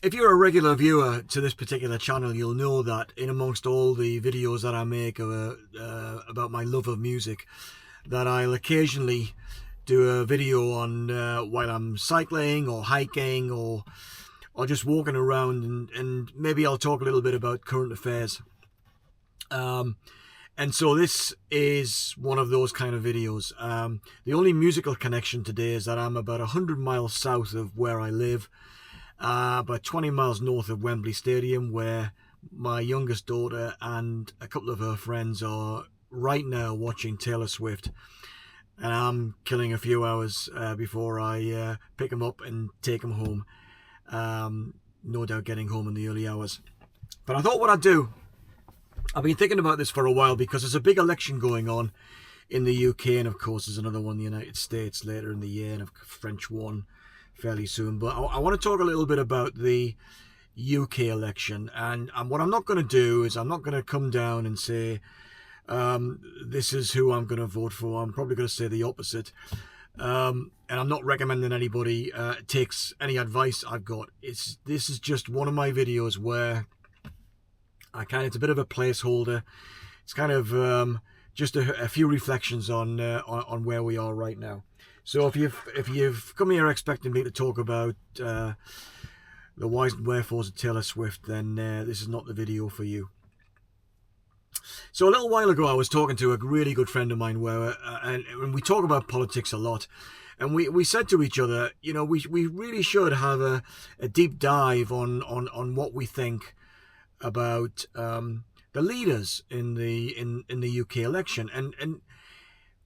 If you're a regular viewer to this particular channel, you'll know that in amongst all the videos that I make about my love of music, that I'll occasionally do a video on while I'm cycling or hiking or just walking around, and maybe I'll talk a little bit about current affairs. And so this is one of those kind of videos. The only musical connection today is that I'm about 100 miles south of where I live, about 20 miles north of Wembley Stadium, where my youngest daughter and a couple of her friends are right now watching Taylor Swift. And I'm killing a few hours before I pick them up and take them home. No doubt getting home in the early hours. But I thought what I'd do, I've been thinking about this for a while because there's a big election going on in the UK, and of course there's another one in the United States later in the year, and a French one fairly soon. But I want to talk a little bit about the UK election, and what I'm not going to do is I'm not going to come down and say this is who I'm going to vote for. I'm probably going to say the opposite. And I'm not recommending anybody takes any advice I've got. This is just one of my videos where it's a bit of a placeholder. It's kind of just a few reflections on where we are right now. So if you've come here expecting me to talk about the whys and wherefores of Taylor Swift, then this is not the video for you. So a little while ago, I was talking to a really good friend of mine, and we talk about politics a lot. And we said to each other, you know, we really should have a deep dive on what we think about the leaders in the UK election. And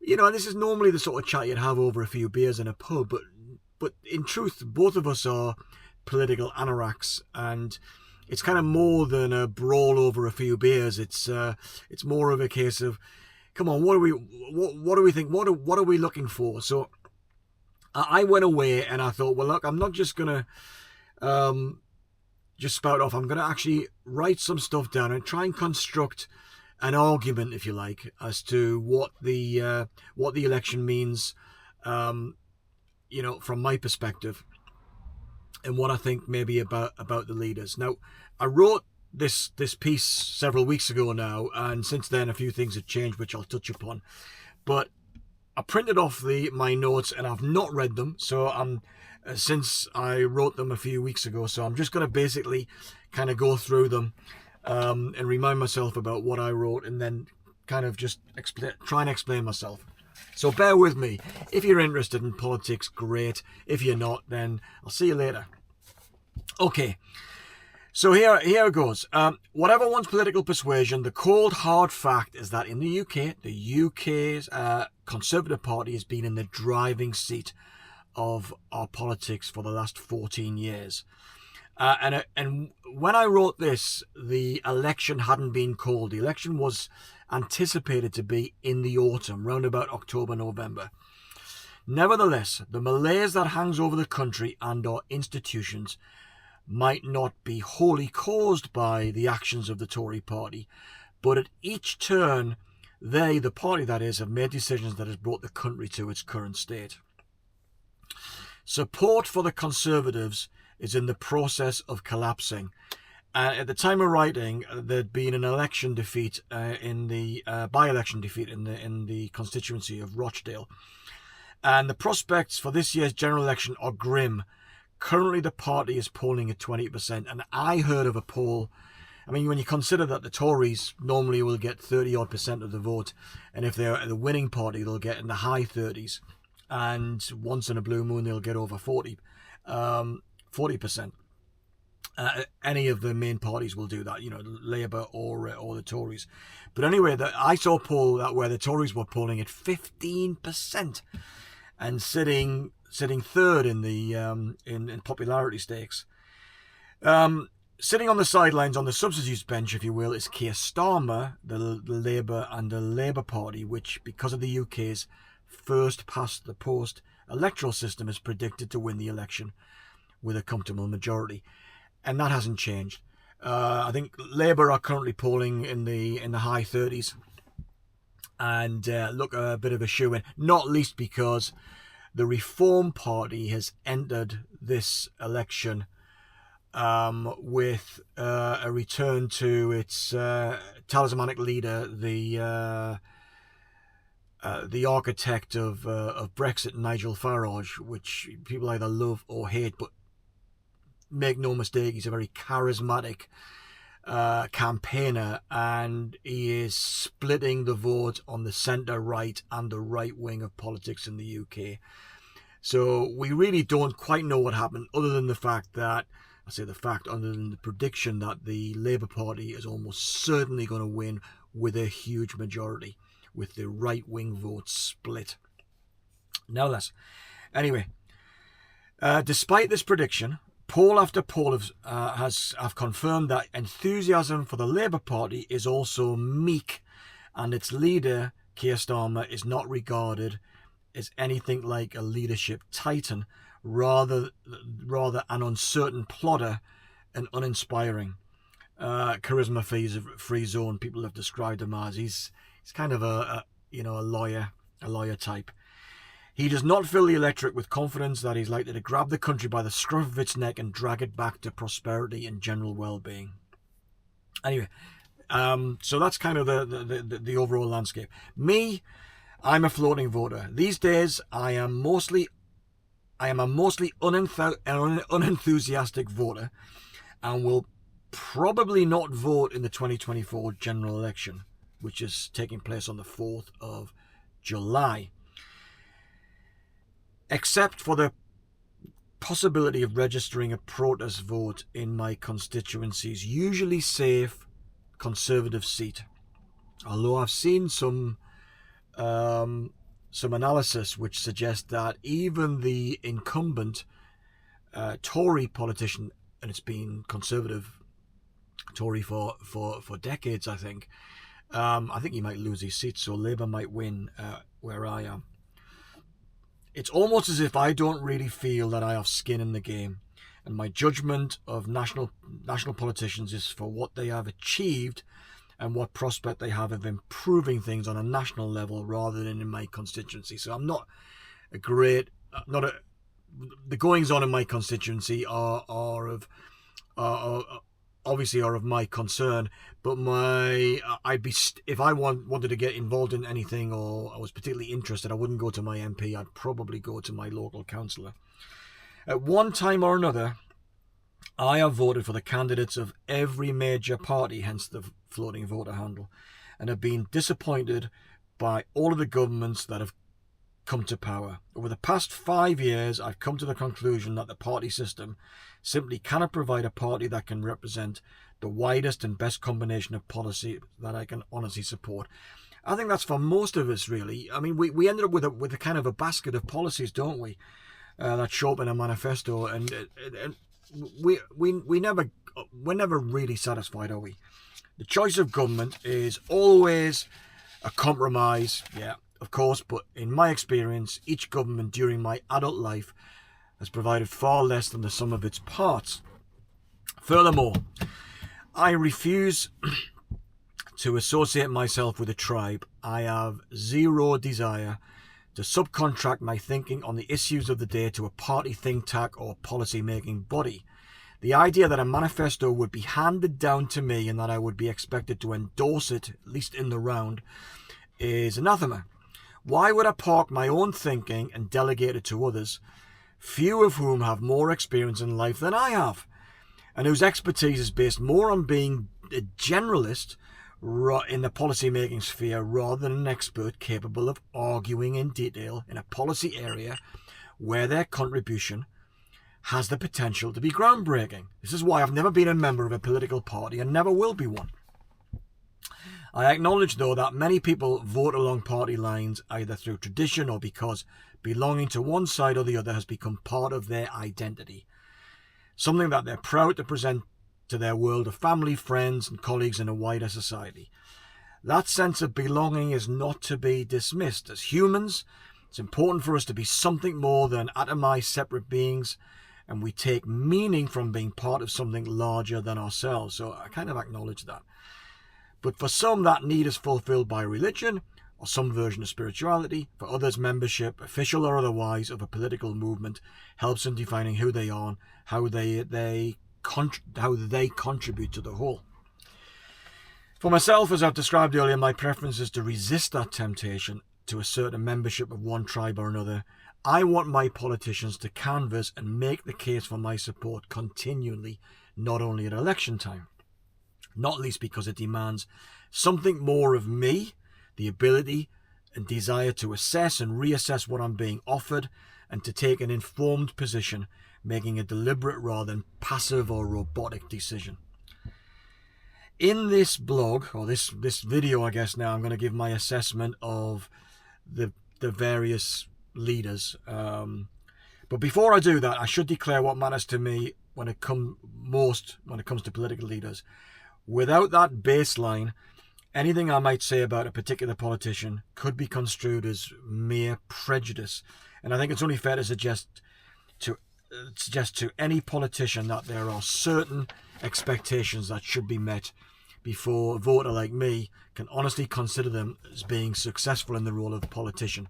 you know, this is normally the sort of chat you'd have over a few beers in a pub, but in truth, both of us are political anoraks, and it's kind of more than a brawl over a few beers. It's more of a case of, come on, what do we think? What are we looking for? So I went away and I thought, well, look, I'm not just gonna just spout off. I'm gonna actually write some stuff down and try and construct an argument, if you like, as to what the election means, you know, from my perspective, and what I think maybe about the leaders. Now, I wrote this piece several weeks ago now, and since then a few things have changed, which I'll touch upon. But I printed off my notes, and I've not read them. So since I wrote them a few weeks ago, so I'm just going to basically kind of go through them and remind myself about what I wrote, and then kind of just try and explain myself. So bear with me. If you're interested in politics, great. If you're not, then I'll see you later. Okay, so here it goes. Whatever one's political persuasion, the cold hard fact is that in the UK's Conservative Party has been in the driving seat of our politics for the last 14 years. And when I wrote this, the election hadn't been called. The election was anticipated to be in the autumn, round about October, November. Nevertheless, the malaise that hangs over the country and our institutions might not be wholly caused by the actions of the Tory party, but at each turn, they, the party that is, have made decisions that has brought the country to its current state. Support for the Conservatives is in the process of collapsing. At the time of writing, there'd been an election defeat by-election defeat in the constituency of Rochdale, and the prospects for this year's general election are grim. Currently, the party is polling at 20%, and I heard of a poll. I mean, when you consider that the Tories normally will get 30-odd% of the vote, and if they're the winning party, they'll get in the high 30s, and once in a blue moon, they'll get over 40%. Any of the main parties will do that, you know, Labour or the Tories. But anyway, I saw a poll where the Tories were polling at 15% and sitting third in the in popularity stakes. Sitting on the sidelines on the substitutes bench, if you will, is Keir Starmer, the Labour and the Labour Party, which, because of the UK's first past the post electoral system, is predicted to win the election with a comfortable majority, and that hasn't changed. I think Labour are currently polling in the high 30s, and look a bit of a shoe-in, not least because the Reform Party has entered this election with a return to its talismanic leader, the architect of Brexit, Nigel Farage, which people either love or hate, but make no mistake, he's a very charismatic campaigner, and he is splitting the vote on the centre-right and the right wing of politics in the UK. So we really don't quite know what happened, other than the fact that, other than the prediction that the Labour Party is almost certainly going to win with a huge majority, with the right-wing vote split. Anyway, despite this prediction, poll after poll have confirmed that enthusiasm for the Labour Party is also meek, and its leader, Keir Starmer, is not regarded as anything like a leadership titan, rather an uncertain plodder and uninspiring. Charisma-free zone, people have described him as. He's kind of a lawyer type. He does not fill the electorate with confidence that he's likely to grab the country by the scruff of its neck and drag it back to prosperity and general well-being. Anyway, so that's kind of the overall landscape. Me, I'm a floating voter. These days, I am a mostly unenthusiastic voter, and will probably not vote in the 2024 general election, which is taking place on the 4th of July. Except for the possibility of registering a protest vote in my constituency's usually safe Conservative seat. Although I've seen some analysis which suggests that even the incumbent Tory politician, and it's been Conservative Tory for decades, I think he might lose his seat, so Labour might win where I am. It's almost as if I don't really feel that I have skin in the game, and my judgment of national politicians is for what they have achieved and what prospect they have of improving things on a national level rather than in my constituency. So I'm not the goings on in my constituency are obviously of my concern, but if I wanted to get involved in anything, or I was particularly interested, I wouldn't go to my MP. I'd probably go to my local councillor. At one time or another, I have voted for the candidates of every major party, hence the floating voter handle, and have been disappointed by all of the governments that have come to power. Over the past 5 years, I've come to the conclusion that the party system simply cannot provide a party that can represent the widest and best combination of policy that I can honestly support. I think that's for most of us, really. I mean, we ended up with a kind of a basket of policies, don't we? That show up in a manifesto, and we're never really satisfied, are we? The choice of government is always a compromise, yeah, of course, but in my experience, each government during my adult life has provided far less than the sum of its parts. Furthermore, I refuse to associate myself with a tribe. I have zero desire to subcontract my thinking on the issues of the day to a party think tank or policy-making body. The idea that a manifesto would be handed down to me and that I would be expected to endorse it, at least in the round, is anathema. Why would I park my own thinking and delegate it to others, few of whom have more experience in life than I have, and whose expertise is based more on being a generalist in the policy-making sphere rather than an expert capable of arguing in detail in a policy area where their contribution has the potential to be groundbreaking. This is why I've never been a member of a political party and never will be one. I acknowledge, though, that many people vote along party lines either through tradition or because belonging to one side or the other has become part of their identity, something that they're proud to present to their world of family, friends and colleagues in a wider society. That sense of belonging is not to be dismissed. As humans, it's important for us to be something more than atomized separate beings, and we take meaning from being part of something larger than ourselves. So I kind of acknowledge that. But for some, that need is fulfilled by religion or some version of spirituality. For others, membership, official or otherwise, of a political movement helps in defining who they are, how they contribute to the whole. For myself, as I've described earlier, my preference is to resist that temptation to assert a membership of one tribe or another. I want my politicians to canvass and make the case for my support continually, not only at election time. Not least because it demands something more of me, the ability and desire to assess and reassess what I'm being offered and to take an informed position, making a deliberate rather than passive or robotic decision. In this blog, or this video, I guess now, I'm going to give my assessment of the various leaders. But before I do that, I should declare what matters to me when it comes to political leaders. Without that baseline, anything I might say about a particular politician could be construed as mere prejudice. And I think it's only fair to suggest to any politician that there are certain expectations that should be met before a voter like me can honestly consider them as being successful in the role of politician.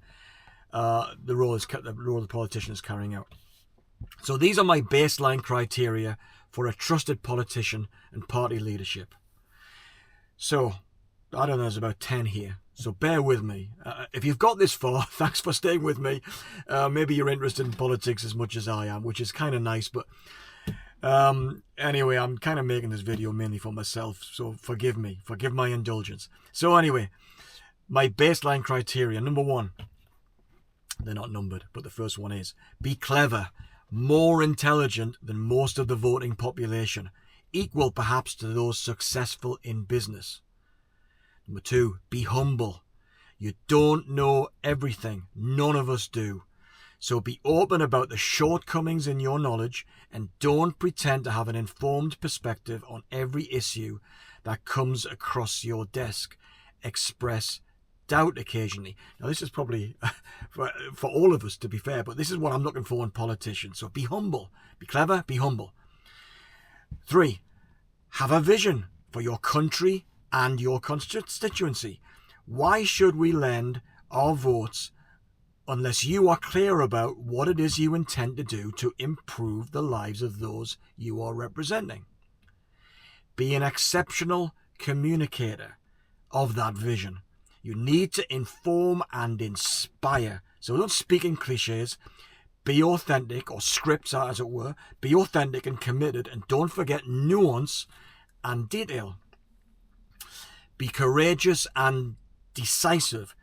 The role the politician is carrying out. So these are my baseline criteria for a trusted politician and party leadership. So I don't know, there's about 10 here, so bear with me. If you've got this far, thanks for staying with me. Maybe you're interested in politics as much as I am, which is kind of nice, but anyway, I'm kind of making this video mainly for myself, so forgive me, forgive my indulgence. So anyway, my baseline criteria, number 1, they're not numbered, but the first one is, be clever, more intelligent than most of the voting population, equal perhaps to those successful in business. Number 2, be humble. You don't know everything. None of us do. So be open about the shortcomings in your knowledge and don't pretend to have an informed perspective on every issue that comes across your desk. Express doubt occasionally. Now this is probably for all of us, to be fair, but this is what I'm looking for in politicians. So be humble, be clever, be humble. 3, have a vision for your country and your constituency. Why should we lend our votes unless you are clear about what it is you intend to do to improve the lives of those you are representing? Be an exceptional communicator of that vision. You need to inform and inspire. So don't speak in cliches. Be authentic, or scripts as it were. Be authentic and committed, and don't forget nuance and detail. Be courageous and decisive.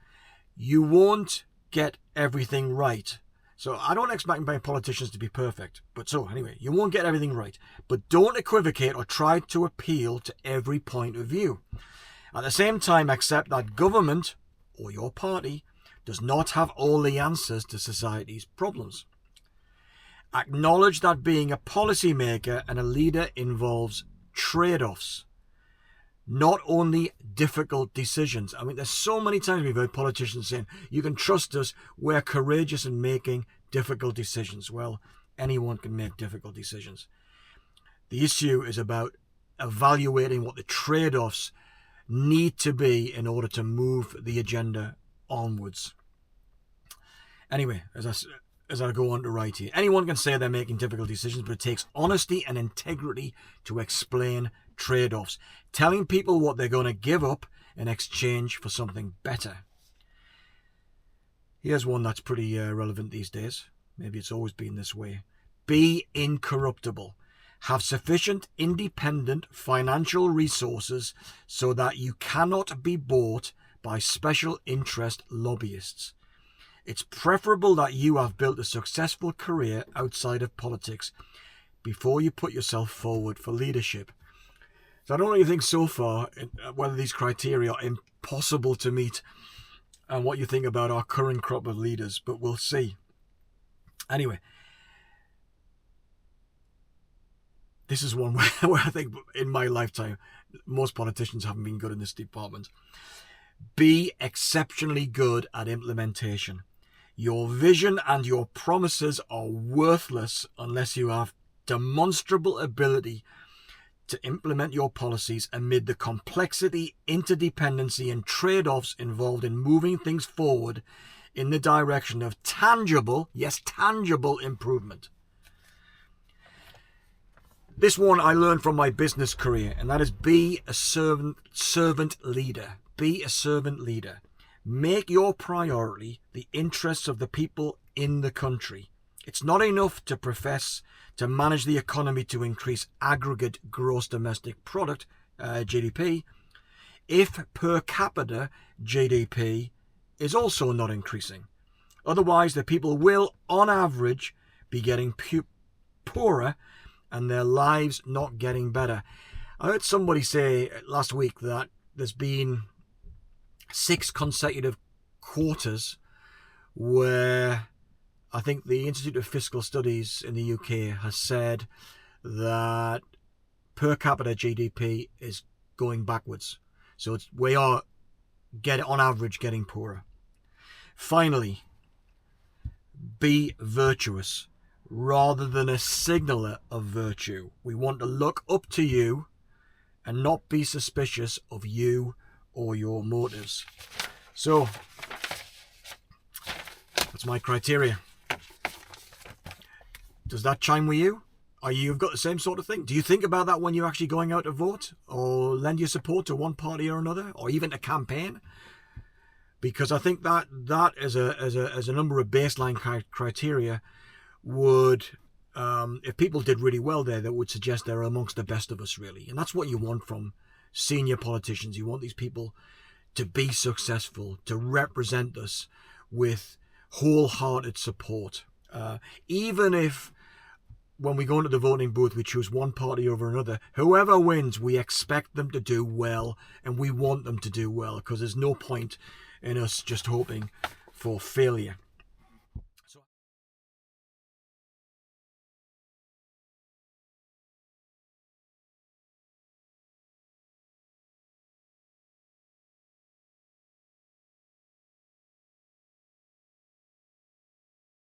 You won't get everything right. So I don't expect my politicians to be perfect. But so anyway, you won't get everything right. But don't equivocate or try to appeal to every point of view. At the same time, accept that government, or your party, does not have all the answers to society's problems. Acknowledge that being a policymaker and a leader involves trade-offs, not only difficult decisions. I mean, there's so many times we've heard politicians saying, you can trust us, we're courageous in making difficult decisions. Well, anyone can make difficult decisions. The issue is about evaluating what the trade-offs need to be in order to move the agenda onwards. Anyway, as I go on to write here, anyone can say they're making difficult decisions, but it takes honesty and integrity to explain trade-offs, telling people what they're going to give up in exchange for something better. Here's one that's pretty relevant these days. Maybe it's always been this way. Be incorruptible. Have sufficient independent financial resources so that you cannot be bought by special interest lobbyists. It's preferable that you have built a successful career outside of politics before you put yourself forward for leadership. So I don't really think so far whether these criteria are impossible to meet and what you think about our current crop of leaders, but we'll see. Anyway, this is one where I think in my lifetime, most politicians haven't been good in this department. Be exceptionally good at implementation. Your vision and your promises are worthless unless you have demonstrable ability to implement your policies amid the complexity, interdependency, and trade-offs involved in moving things forward in the direction of tangible, yes, tangible improvement. This one I learned from my business career, and that is be a servant leader. Be a servant leader. Make your priority the interests of the people in the country. It's not enough to profess to manage the economy to increase aggregate gross domestic product, GDP, if per capita GDP is also not increasing. Otherwise, the people will, on average, be getting poorer and their lives not getting better. I heard somebody say last week that there's been 6 consecutive quarters where I think the Institute of Fiscal Studies in the UK has said that per capita GDP is going backwards. So we are on average getting poorer. Finally, be virtuous rather than a signaler of virtue. We want to look up to you and not be suspicious of you or your motives. So that's my criteria. Does that chime with you? You've got the same sort of thing? Do you think about that when you're actually going out to vote or lend your support to one party or another, or even a campaign? Because I think that as a number of baseline criteria would, if people did really well there, that would suggest they're amongst the best of us, really. And that's what you want from senior politicians. You want these people to be successful, to represent us with wholehearted support. Even if when we go into the voting booth we choose one party over another, whoever wins, we expect them to do well, and we want them to do well, because there's no point in us just hoping for failure.